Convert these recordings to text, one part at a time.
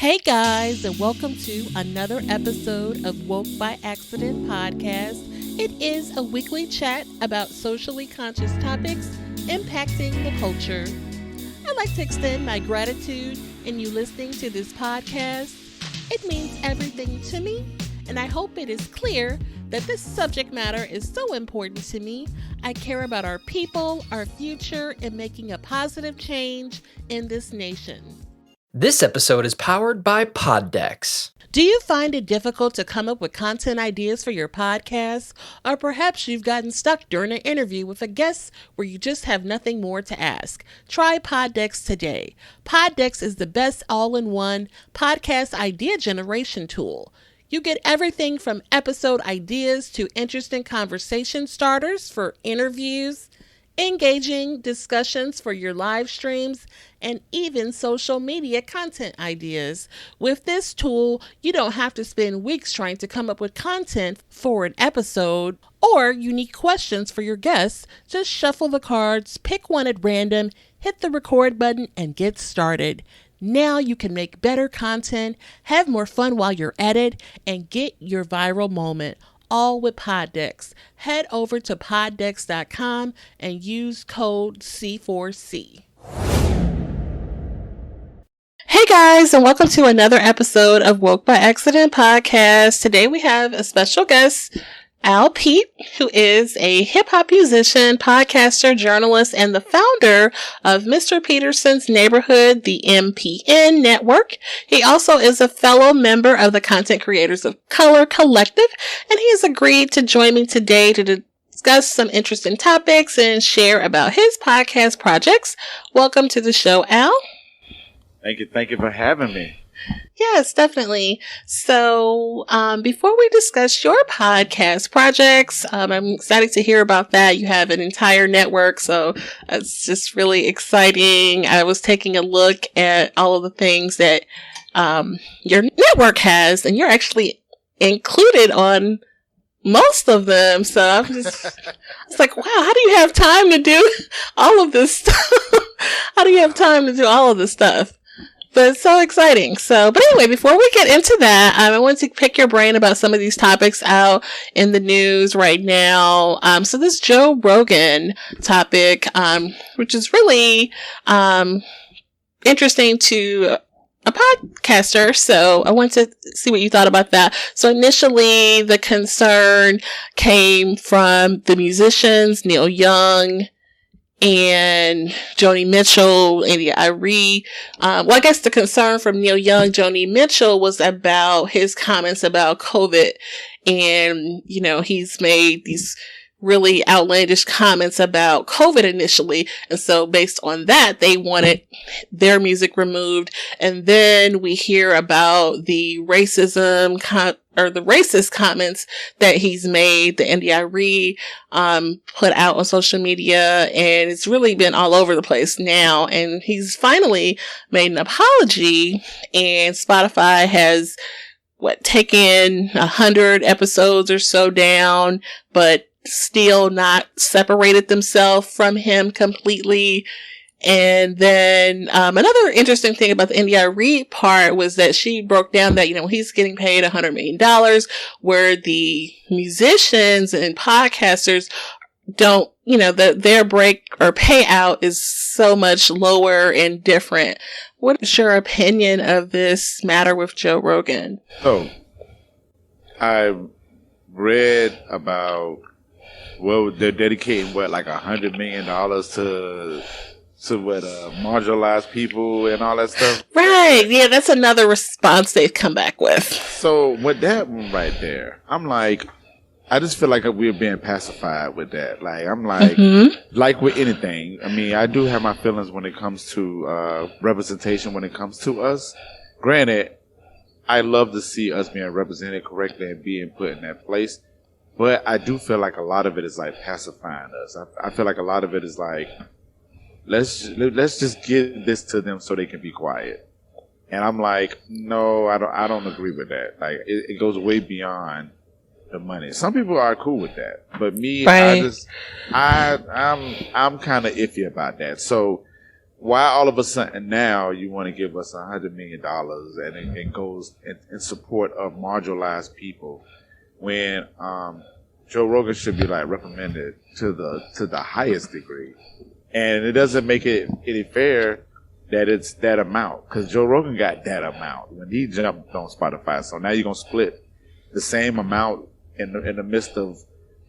Hey guys, and welcome to another episode of Woke by Accident podcast. It is a weekly chat about socially conscious topics impacting the culture. I'd like to extend my gratitude in you listening to this podcast. It means everything to me, and I hope it is clear that this subject matter is so important to me. I care about our people, our future, and making a positive change in this nation. This episode is powered by Poddex. Do you find it difficult to come up with content ideas for your podcast? Or perhaps you've gotten stuck during an interview with a guest where you just have nothing more to ask? Try Poddex today. Poddex is the best all-in-one podcast idea generation tool. You get everything from episode ideas to interesting conversation starters for interviews, engaging discussions for your live streams, and even social media content ideas. With this tool, you don't have to spend weeks trying to come up with content for an episode or unique questions for your guests. Just shuffle the cards, pick one at random, hit the record button, and get started. Now you can make better content, have more fun while you're at it, and get your viral moment. All with Poddex. Head over to poddex.com and use code C4C. Hey guys, and welcome to another episode of Woke by Accident podcast. Today we have a special guest, Al Pete, who is a hip-hop musician, podcaster, journalist, and the founder of Mr. Peterson's Neighborhood, the MPN network. He also is a fellow member of the Content Creators of Color Collective, and he has agreed to join me today to discuss some interesting topics and share about his podcast projects. Welcome to the show, Al. Thank you for having me. Yes, definitely. So, before we discuss your podcast projects, I'm excited to hear about that. You have an entire network, so it's just really exciting. I was taking a look at all of the things that your network has, and you're actually included on most of them. So it's like, wow, how do you have time to do all of this stuff? How do you have time to do all of this stuff? But it's so exciting. But anyway, before we get into that, I want to pick your brain about some of these topics out in the news right now. So this Joe Rogan topic, which is really, interesting to a podcaster. So I want to see what you thought about that. So initially the concern came from the musicians, Neil Young, and Joni Mitchell, India Arie. I guess the concern from Neil Young, Joni Mitchell was about his comments about COVID. And, he's made these really outlandish comments about COVID initially. And so based on that, they wanted their music removed. And then we hear about the racism the racist comments that he's made, the NDIRE, put out on social media, and it's really been all over the place now. And he's finally made an apology, and Spotify has, taken 100 episodes or so down, but still not separated themselves from him completely. And then another interesting thing about the NDIRE part was that she broke down that, he's getting paid $100 million, where the musicians and podcasters don't, their break or payout is so much lower and different. What is your opinion of this matter with Joe Rogan? So, I read about, they're dedicating like $100 million to marginalized people and all that stuff. Right. Yeah, that's another response they've come back with. So with that one right there, I'm like, I just feel like we're being pacified with that. Like, I'm like, like with anything. I mean, I do have my feelings when it comes to representation, when it comes to us. Granted, I love to see us being represented correctly and being put in that place. But I do feel like a lot of it is like pacifying us. I feel like a lot of it is like, let's just give this to them so they can be quiet. And I'm like, no, I don't agree with that. Like, it goes way beyond the money. Some people are cool with that, but me, right. I'm kind of iffy about that. So why all of a sudden now you want to give us $100 million and it goes in support of marginalized people when Joe Rogan should be like reprimanded to the highest degree, and it doesn't make it any fair that it's that amount because Joe Rogan got that amount when he jumped on Spotify. So now you're gonna split the same amount in the midst of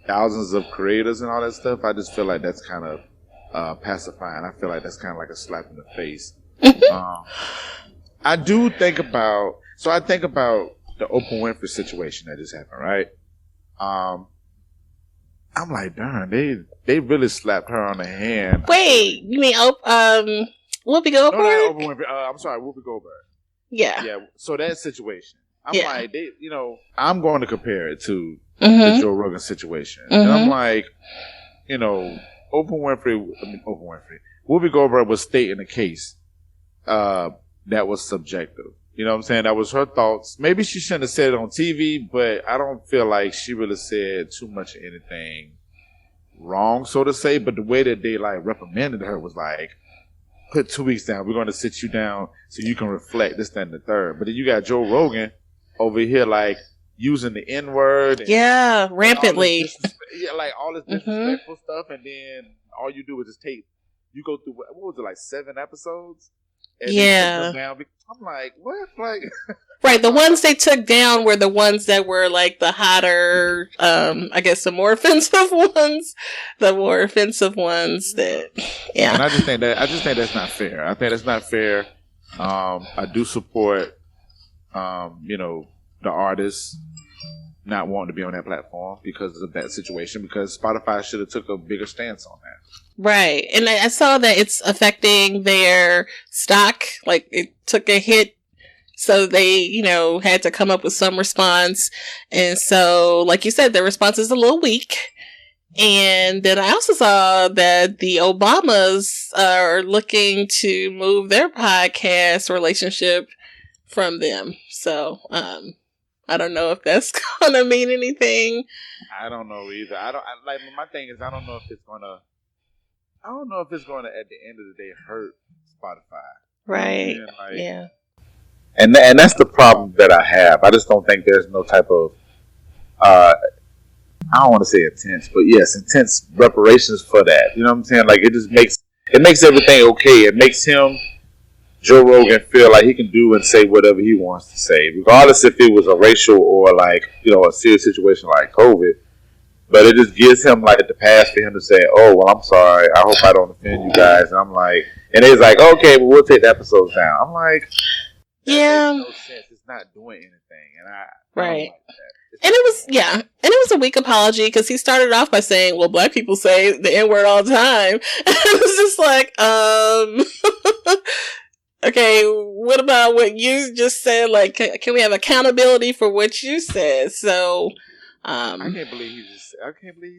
thousands of creators and all that stuff. I just feel like that's kind of pacifying. I feel like that's kind of like a slap in the face. I do think about the Oprah Winfrey situation that just happened, right? I'm like, darn, they really slapped her on the hand. Wait, you mean Whoopi Goldberg? No, not Oprah Winfrey. I'm sorry, Whoopi Goldberg. Yeah. So that situation, I'm like, I'm going to compare it to the Joe Rogan situation, and I'm like, Whoopi Goldberg was stating a case that was subjective. You know what I'm saying? That was her thoughts. Maybe she shouldn't have said it on TV, but I don't feel like she really said too much of anything wrong, so to say. But the way that they like reprimanded her was like, put 2 weeks down. We're going to sit you down so you can reflect this, that, and the third. But then you got Joe Rogan over here like using the N-word. Yeah, rampantly. All this disrespectful stuff. And then all you do is just you go through, what was it, like 7 episodes? And yeah. I'm like, what? Like, right. The ones they took down were the ones that were like the hotter, I guess the more offensive ones. That, yeah. And I just think that's not fair. I think that's not fair. I do support, the artists not wanting to be on that platform because of that situation, because Spotify should have took a bigger stance on that. Right. And I saw that it's affecting their stock. Like it took a hit. So they, had to come up with some response. And so, like you said, their response is a little weak. And then I also saw that the Obamas are looking to move their podcast relationship from them. So, I don't know if that's going to mean anything. I don't know either. My thing is, I don't know if it's going to, at the end of the day, hurt Spotify. Right. Yeah. And that's the problem that I have. I just don't think there's no type of, I don't want to say intense, but yes, intense reparations for that. You know what I'm saying? Like, it makes everything okay. It makes him, Joe Rogan, feel like he can do and say whatever he wants to say, regardless if it was a racial or like, a serious situation like COVID. But it just gives him like the pass for him to say, "Oh, well, I'm sorry. I hope I don't offend you guys." And I'm like, and it's like, "Okay, well, we'll take the episodes down." I'm like, yeah, makes no sense. It's not doing anything, and I right. Don't like that. And it was a weak apology because he started off by saying, "Well, black people say the N-word all the time." And it was just like, okay, what about what you just said? Like, can we have accountability for what you said? So, I can't believe he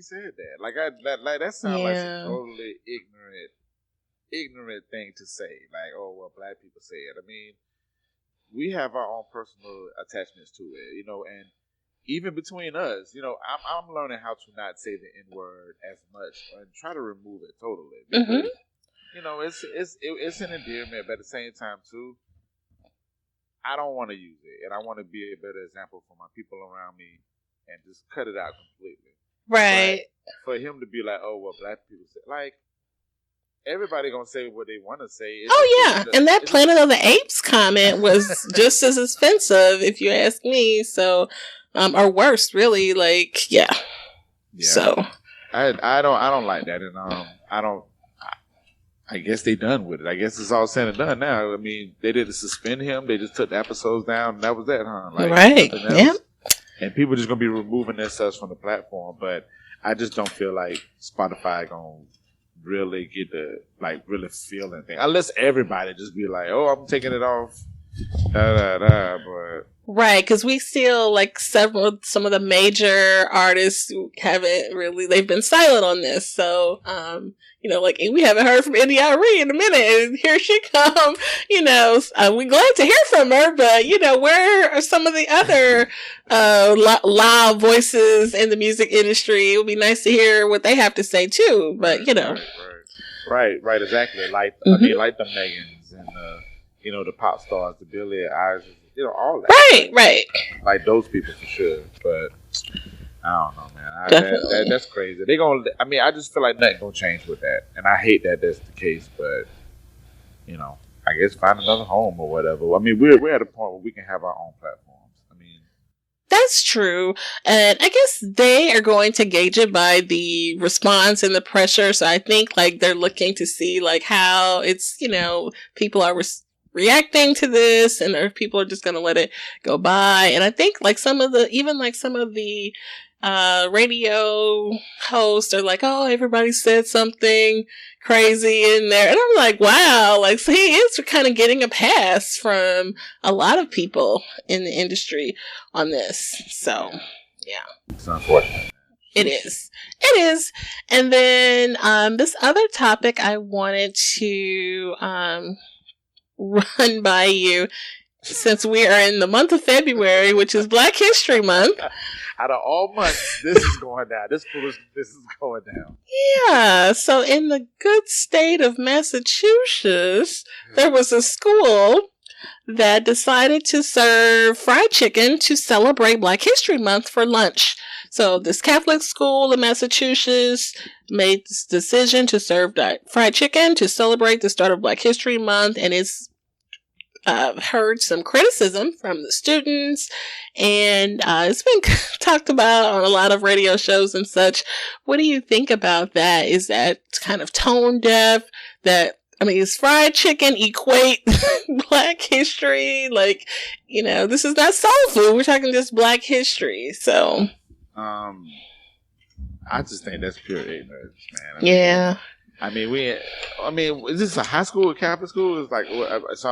said that. Like, that sounds like some totally ignorant thing to say. Like, oh, well, black people say it. I mean, we have our own personal attachments to it, and even between us, I'm learning how to not say the N-word as much and try to remove it totally. Because, it's an endearment, but at the same time, too, I don't want to use it, and I want to be a better example for my people around me and just cut it out completely. Right. But for him to be like, oh, well, black people say, like, everybody gonna say what they want to say. And that Planet of the Apes comment was just as offensive, if you ask me. So, or worse, really. Like, yeah. So, I don't like that, and I guess they done with it. I guess it's all said and done now. I mean, they didn't suspend him. They just took the episodes down, and that was that, huh? Like, right. Yeah. And people just gonna be removing themselves from the platform, but I just don't feel like Spotify gonna really get really feel anything unless everybody just be like, "Oh, I'm taking it off." But right, because we still like some of the major artists who haven't really, they've been silent on this. So, like we haven't heard from NDRE in a minute, and here she come. We're glad to hear from her, but where are some of the other loud voices in the music industry? It would be nice to hear what they have to say too. But right. Right, exactly. Like I mean, like the Megans and the pop stars, the Billie Eilish, all that. Right. Like those people for sure. But I don't know, man. Definitely. That's crazy. They gonna. I mean, I just feel like nothing gonna change with that, and I hate that that's the case. But I guess find another home or whatever. I mean, we're at a point where we can have our own platforms. I mean, that's true. And I guess they are going to gauge it by the response and the pressure. So I think like they're looking to see like how it's, people are reacting to this and if people are just going to let it go by. And I think like some of the radio hosts are like, oh, everybody said something crazy in there. And I'm like, wow, like, so he is kind of getting a pass from a lot of people in the industry on this. So, yeah. It's unfortunate. It is. And then this other topic I wanted to run by you, since we are in the month of February, which is Black History Month. Out of all months, this is going down. This is going down. Yeah. So in the good state of Massachusetts, there was a school that decided to serve fried chicken to celebrate Black History Month for lunch. So this Catholic school in Massachusetts made this decision to serve fried chicken to celebrate the start of Black History Month, and it's heard some criticism from the students, and it's been talked about on a lot of radio shows and such. What do you think about that? Is that kind of tone deaf? Is fried chicken equate Black history? Like, this is not soul food. We're talking just Black history. So, I just think that's pure ignorance, man. Yeah. Is this a high school or Catholic school? It's like, so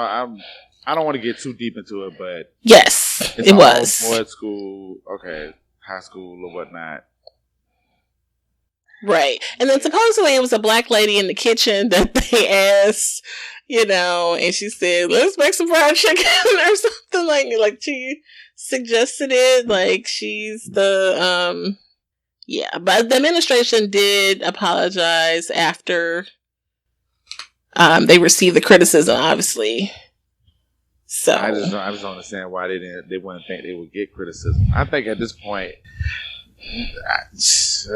I don't want to get too deep into it, but yes, it was board school, okay, high school or whatnot, right? And then supposedly it was a Black lady in the kitchen that they asked, and she said, "Let's make some fried chicken" or something like she suggested it, like she's the Yeah, but the administration did apologize after they received the criticism, obviously. So I just don't understand why they wouldn't think they would get criticism. I think at this point, it's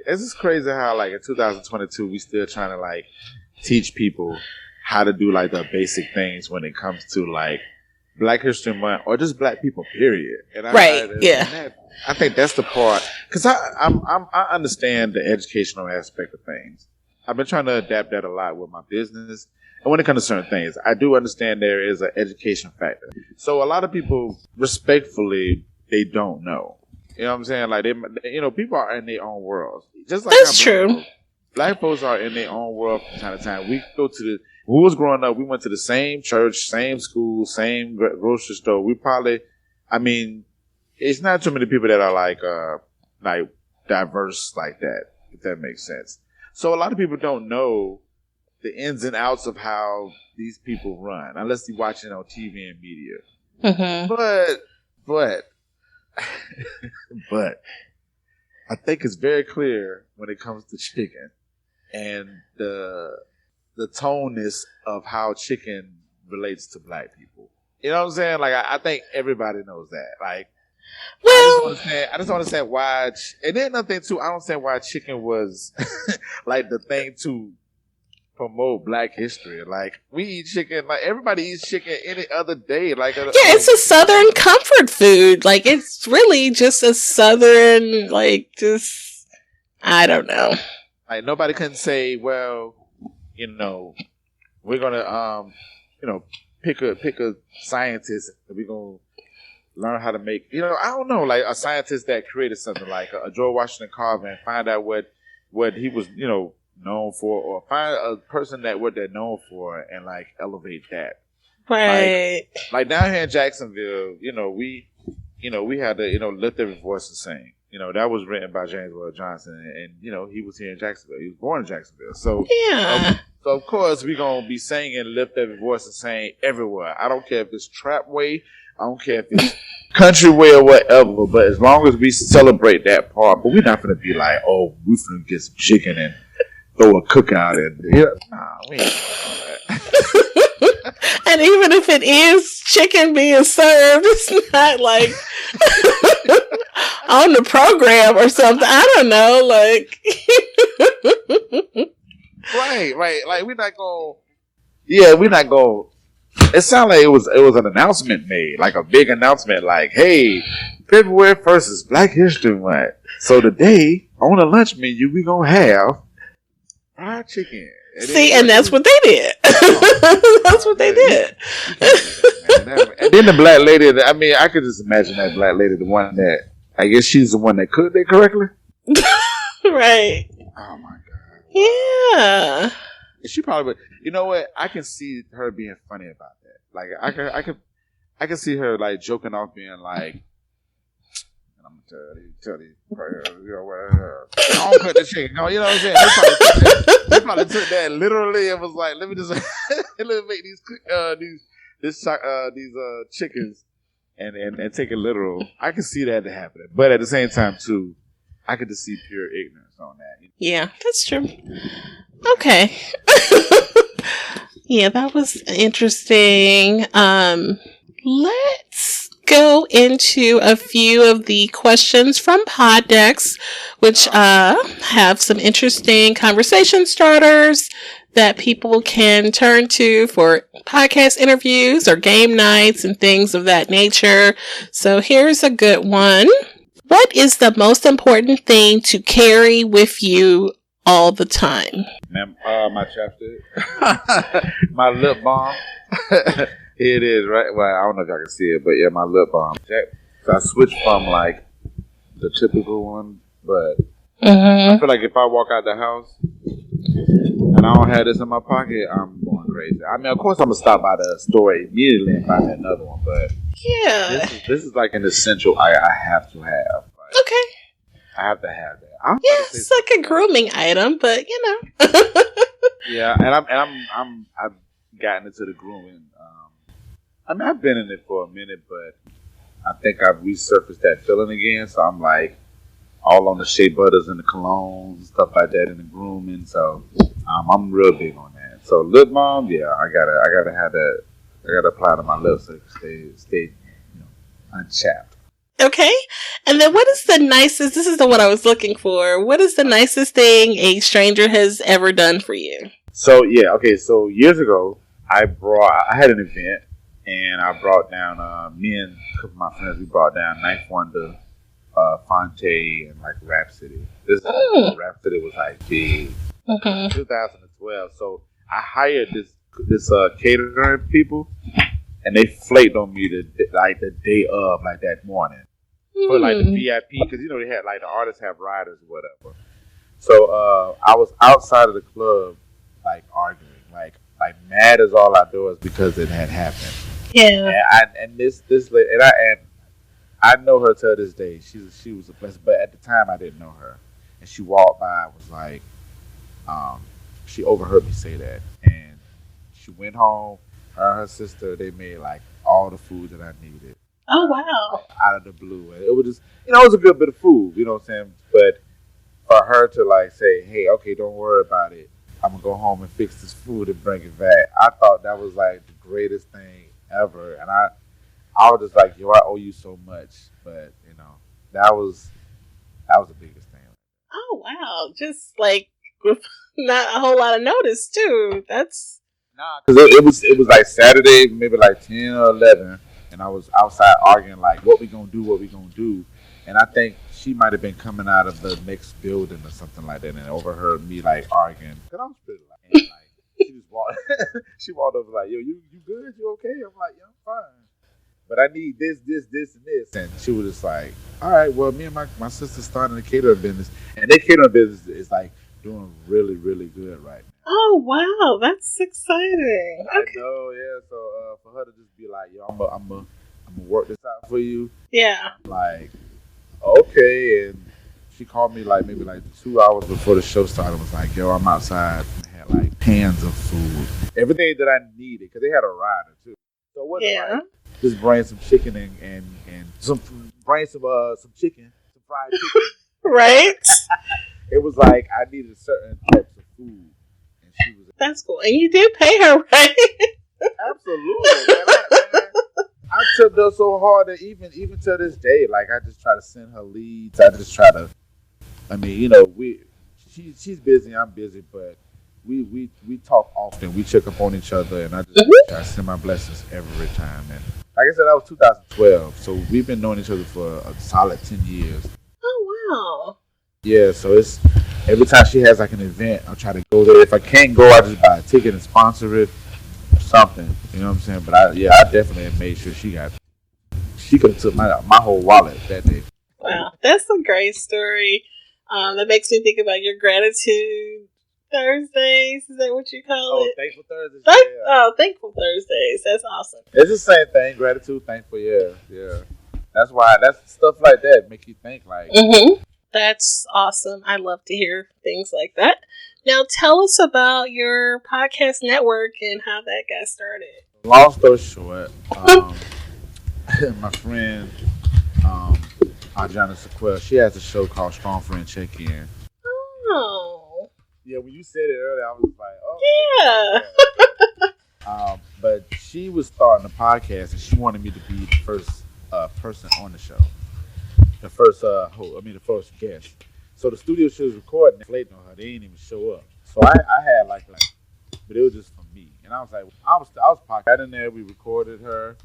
just crazy how like in 2022 we still trying to like teach people how to do like the basic things when it comes to like Black History Month or just Black people, period. And I think that's the part, because I understand the educational aspect of things. I've been trying to adapt that a lot with my business, and when it comes to certain things, I do understand there is an education factor. So a lot of people, respectfully, they don't know. You know what I'm saying? Like people are in their own worlds. Just like that's true. Black folks are in their own world from time to time. We go to when we was growing up, we went to the same church, same school, same grocery store. We probably, it's not too many people that are like diverse like that, if that makes sense. So a lot of people don't know the ins and outs of how these people run, unless you're watching on TV and media. Mm-hmm. But I think it's very clear when it comes to chicken and the toneness of how chicken relates to Black people. You know what I'm saying? Like I think everybody knows that. Like, well, I just don't understand why. And then another thing too, I don't understand why chicken was like the thing to promote Black history. Like we eat chicken, like everybody eats chicken any other day. Like it's a Southern comfort food. Like it's really just a Southern, like just I don't know. Like nobody can say, well, we're gonna pick a scientist and we're gonna learn how to make, I don't know, like a scientist that created something like a George Washington Carver and find out what he was, known for, or find a person that what they're known for and like elevate that. Right. Like down here in Jacksonville, we had to, lift every voice and sing. That was written by James Will Johnson, and he was here in Jacksonville. He was born in Jacksonville. So yeah. So of course we're gonna be singing "Lift Every Voice" and saying everywhere. I don't care if it's trap way, I don't care if it's country way or whatever. But as long as we celebrate that part, but we're not gonna be like, oh, we're gonna get some chicken and throw a cookout and nah, we ain't doing all that. And even if it is chicken being served, it's not like on the program or something. I don't know, like. Right. Like we're not going. Yeah, we're not going. It sounded like it was an announcement made, like a big announcement, like, "Hey, February 1st is Black History Month, so today on the lunch menu we gonna have fried chicken." And that's what they did. That's what they did. And then the black lady, I mean, I could just imagine that black lady, the one that, I guess she's the one that cooked it correctly. Right. Oh my God. Yeah. She probably, you know what? I can see her being funny about that. Like, I can see her like joking off, being like, and I'm gonna tell these, you know what? Don't cut the chicken. No, you know what I'm saying? They probably took that literally and was like, let me just let me make these chickens and take it literal. I can see that happening, but at the same time too, I could just see pure ignorance on that. Yeah, that's true. Okay. Yeah, that was interesting. Let's go into a few of the questions from Poddex, which have some interesting conversation starters that people can turn to for podcast interviews or game nights and things of that nature. So here's a good one. What is the most important thing to carry with you all the time? My chapstick, my lip balm. It is, right? Well, I don't know if y'all can see it, but yeah, my lip balm. So I switched from like the typical one, but I feel like if I walk out the house and I don't have this in my pocket, I'm going crazy. I mean, of course, I'm gonna stop by the store immediately and buy me another one, but yeah, this is like an essential I have to have. Like, okay. I have to have that. Yeah, it's like a grooming item, but you know. Yeah, and I've gotten into the grooming. I mean, I've been in it for a minute, but I think I've resurfaced that feeling again. So I'm like all on the shea butters and the colognes and stuff like that in the grooming. So I'm real big on that. So lip balm, yeah, I gotta have that. I gotta apply to my lips so it stay unchapped. Okay. And then what is the nicest, this is the one I was looking for. What is the nicest thing a stranger has ever done for you? So, yeah, okay. So years ago, I had an event and I brought down, me and a couple of my friends, we brought down Ninth Wonder, Fonte, and like Rhapsody. Rhapsody was like big. 2012. So I hired this catering people and they flaked on me the day of, like that morning. For like the VIP, because they had like the artists have riders or whatever. So I was outside of the club, like arguing, like mad as all outdoors because it had happened. Yeah. And this lady, and I know her to this day. She was a blessing, but at the time I didn't know her. And she walked by and was like, she overheard me say that, and she went home. Her and her sister, they made like all the food that I needed. Oh, wow. Out of the blue. And it was just, it was a good bit of food, you know what I'm saying? But for her to like say, hey, okay, don't worry about it. I'm going to go home and fix this food and bring it back. I thought that was like the greatest thing ever. And I was just like, yo, I owe you so much. But, that was the biggest thing. Oh, wow. Just like with not a whole lot of notice, too. That's... Nah, because it was like Saturday, maybe like 10 or 11. And I was outside arguing, like, what we gonna do? And I think she might have been coming out of the next building or something like that and overheard me, like, arguing. Because I was pretty loud. And, like, she walked over like, yo, you good? You okay? I'm like, yeah, I'm fine. But I need this, and this. And she was just like, all right, well, me and my sister starting a catering business. And their catering business is, like, doing really, really good right now. Oh, wow. That's exciting. I know, yeah. So for her to just be like, yo, I'm gonna work this out for you. Yeah. Like, okay. And she called me like maybe like 2 hours before the show started. Was like, yo, I'm outside. And had like pans of food, everything that I needed, because they had a rider too. So it wasn't like just bring some chicken and some chicken, some fried chicken. Right. It was like I needed certain types of food food, and she was That's cool. And you did pay her, right? absolutely. Man, I took her so hard that even to this day, like I just try to send her leads. I just try to. I mean, you know, she's busy. I'm busy, but we talk often. We check up on each other, and I just I send my blessings every time. And like I said, that was 2012, so we've been knowing each other for a solid 10 years. Oh wow. Yeah, so it's every time she has like an event, I'll try to go there. If I can't go, I just buy a ticket and sponsor it or something. You know what I'm saying? But I definitely have made sure she could have took my whole wallet that day. Wow, that's a great story. That makes me think about your gratitude Thursdays. Is that what you call it? Thankful Thursdays. Oh, Thankful Thursdays. That's awesome. It's the same thing. Gratitude, thankful. Yeah. That's why. That's stuff like that make you think like. Mm-hmm. That's awesome. I love to hear things like that. Now, tell us about your podcast network and how that got started. Long story short, my friend, Adriana Sequel, she has a show called Strong Friend Check-In. Oh. Yeah, when you said it earlier, I was like, oh. Yeah. But she was starting a podcast, and she wanted me to be the first person on the show. The first guest. So the studio she was recording, waiting on her. They didn't even show up. So I had like, but it was just for me. And I was like, I was podcasting in there. We recorded her.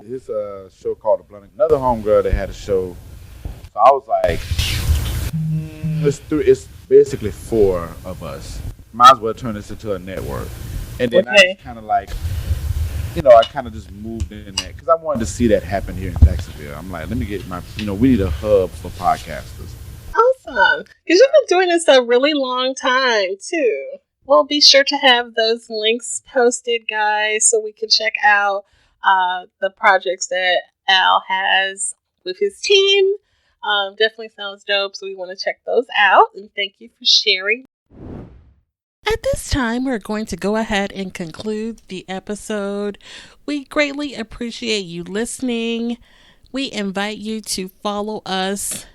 His show called The Blunt. Another homegirl that had a show. So I was like, it's basically 4 of us. Might as well turn this into a network. And then I just kind of like, I kind of just moved in that because I wanted to see that happen here in Jacksonville. I'm like, let me get we need a hub for podcasters. Awesome. Because you've been doing this a really long time, too. We'll be sure to have those links posted, guys, so we can check out the projects that Al has with his team. Definitely sounds dope, so we want to check those out. And thank you for sharing. At this time, we're going to go ahead and conclude the episode. We greatly appreciate you listening. We invite you to follow us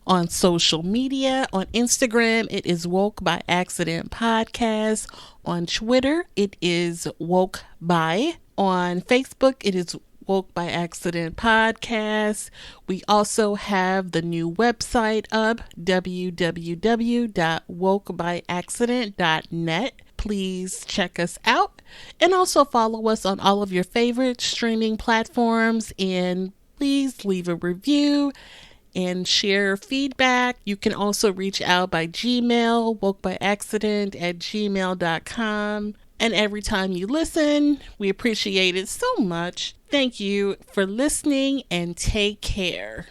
on social media. On Instagram, it is Woke by Accident Podcast. On Twitter, it is Woke by. On Facebook, it is Woke by Accident Podcast. We also have the new website up, www.wokebyaccident.net. Please check us out and also follow us on all of your favorite streaming platforms, and please leave a review and share feedback. You can also reach out by Gmail, wokebyaccident@gmail.com. And every time you listen, we appreciate it so much. Thank you for listening and take care.